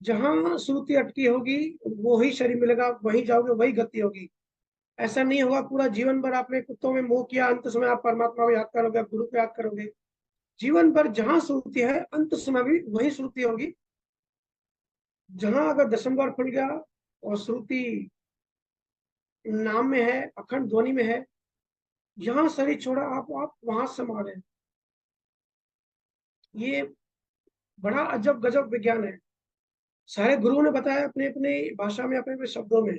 जहां श्रुति अटकी होगी वो ही शरीर मिलेगा, वही जाओगे, वही गति होगी। ऐसा नहीं होगा पूरा जीवन भर आपने कुत्तों में मोह किया, अंत समय आप परमात्मा को याद करोगे, आप गुरु को याद करोगे। जीवन भर जहां श्रुति है अंत समय भी वही श्रुति होगी। जहां अगर दसम द्वार खुल गया और श्रुति नाम में है, अखंड ध्वनि में है, यहाँ शरीर छोड़ा आप वहां समा गए। ये बड़ा अजब गजब विज्ञान है। सारे गुरुओं ने बताया अपने अपने भाषा में, अपने अपने शब्दों में।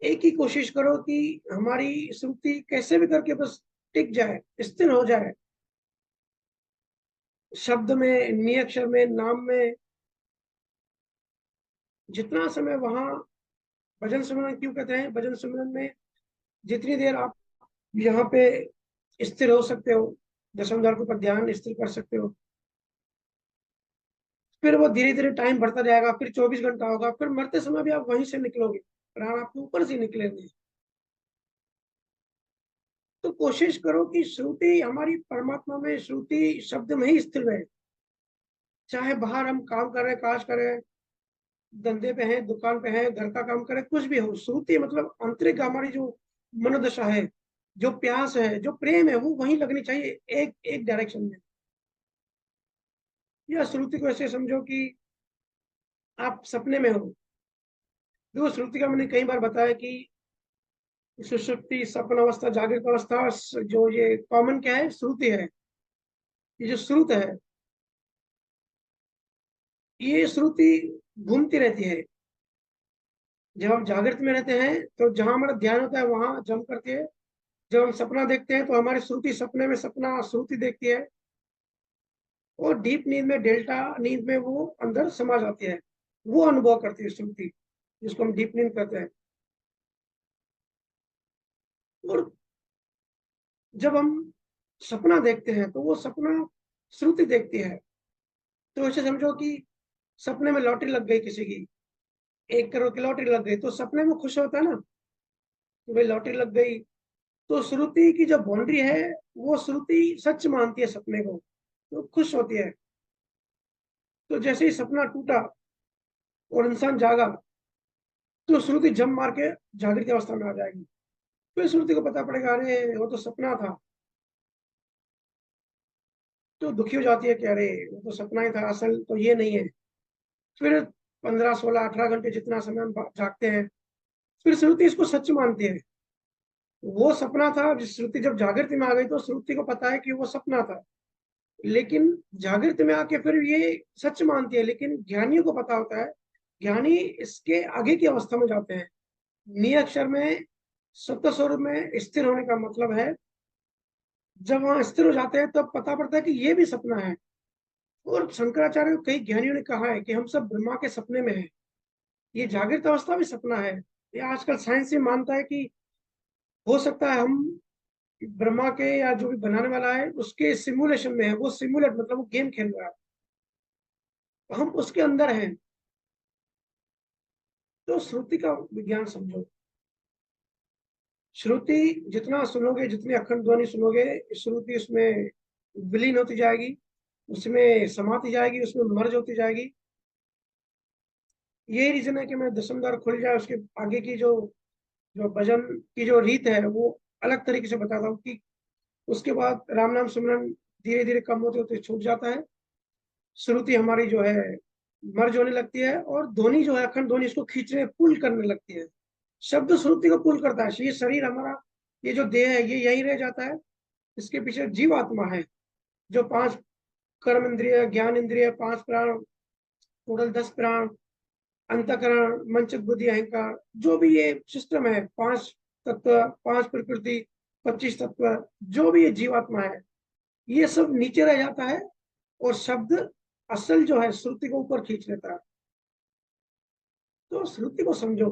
एक ही कोशिश करो कि हमारी श्रुति कैसे भी करके बस टिक जाए, स्थिर हो जाए, शब्द में, नियक्षर में, नाम में। जितना समय वहां, भजन सुमरन क्यों कहते हैं, भजन सुमरन में जितनी देर आप यहाँ पे स्थिर हो सकते हो, दसम द्वार के ऊपर ध्यान स्थिर कर सकते हो, फिर वो धीरे धीरे टाइम बढ़ता जाएगा, फिर 24 घंटा होगा, फिर मरते समय भी आप वहीं से निकलोगे, प्राण आपके ऊपर से निकलेंगे। तो कोशिश करो कि श्रुति हमारी परमात्मा में, श्रुति शब्द में ही स्थिर रहे। चाहे बाहर हम काम कर रहे हैं, काज कर रहे हैं, धंधे पे हैं, दुकान पे हैं, घर का काम करें, कुछ भी हो, श्रुति मतलब आंतरिक हमारी जो मनोदशा है, जो प्यास है, जो प्रेम है, वो वहीं लगनी चाहिए, एक एक डायरेक्शन में। या श्रुति को ऐसे समझो कि आप सपने में हो। देखो श्रुति का मैंने कई बार बताया कि सुषुप्ति, सपन अवस्था, जागृत अवस्था, जो ये कॉमन क्या है, श्रुति है। ये जो श्रुत है, ये श्रुति घूमती रहती है। जब हम जागृत में रहते हैं तो जहां हमारा ध्यान होता है वहां जम करती है। जब हम सपना देखते हैं तो हमारी श्रुति सपने में सपना श्रुति देखती है, और डीप नींद में, डेल्टा नींद में वो अंदर समा जाती है, वो अनुभव करती है श्रुति, जिसको हम डीप नींद कहते हैं। और जब हम सपना देखते हैं तो वो सपना श्रुति देखती है। तो ऐसे समझो कि सपने में लॉटरी लग गई किसी की, 1 करोड़ की लॉटरी लग गई, तो सपने में खुश होता है ना कि भाई लॉटरी लग गई। तो श्रुति की जो बाउंड्री है, वो श्रुति सच मानती है सपने को, तो खुश होती है। तो जैसे ही सपना टूटा और इंसान जागा, तो श्रुति जम मार के जागृत अवस्था में आ जाएगी। फिर श्रुति को पता पड़ेगा अरे वो तो सपना था। तो दुखी हो जाती है कि अरे वो तो सपना ही था, असल तो ये नहीं है। फिर 15, 16, 18 घंटे जितना समय हम जागते हैं, फिर श्रुति इसको सच मानती है। वो सपना था, श्रुति जब जागृति में आ गई तो श्रुति को पता है कि वो सपना था, लेकिन जागृत में आके फिर ये सच मानती है। लेकिन ज्ञानियों को पता होता है, ज्ञानी इसके आगे की अवस्था में जाते हैं। नी अक्षर में, सत्य स्वरूप में स्थिर होने का मतलब है, जब वहां स्थिर हो जाते हैं तब पता पड़ता है कि ये भी सपना है। और शंकराचार्य, कई ज्ञानियों ने कहा है कि हम सब ब्रह्मा के सपने में हैं, ये जागृत अवस्था भी सपना है। ये आजकल साइंस भी मानता है कि हो सकता है हम ब्रह्मा के, या जो भी बनाने वाला है उसके सिमुलेशन में है। वो सिमुलेट मतलब वो गेम खेल रहा है, तो हम उसके अंदर हैं। तो श्रुति का विज्ञान समझो। श्रुति जितना सुनोगे, जितनी अखंड ध्वनि सुनोगे, श्रुति उसमें विलीन होती जाएगी, उसमें समाती जाएगी, उसमें मर्ज होती जाएगी। यही रीजन है कि मैं दसम द्वार खुल जाए उसके आगे की जो जो भजन की जो रीत है वो अलग तरीके से बताता हूँ कि उसके बाद राम नाम सिमरन धीरे धीरे कम होते होते छूट जाता है। श्रुति हमारी जो है मर्ज होने लगती है, और ध्वनि जो है, अखंड ध्वनि, इसको खींचने, पुल करने लगती है। शब्द श्रुति को पुल करता है। ये शरीर हमारा, ये जो देह है, ये यही रह जाता है। इसके पीछे जीवात्मा है, जो 5 कर्म इंद्रिय, ज्ञान इंद्रिय, 5 प्राण, टोटल 10 प्राण, अंतकरण, मंचक, बुद्धि, अहंकार, जो भी ये सिस्टम है, 5 तत्व, 5 प्रकृति, 25 तत्व, जो भी ये जीवात्मा है, ये सब नीचे रह जाता है, और शब्द असल जो है श्रुति को ऊपर खींच लेता है। तो श्रुति को समझो।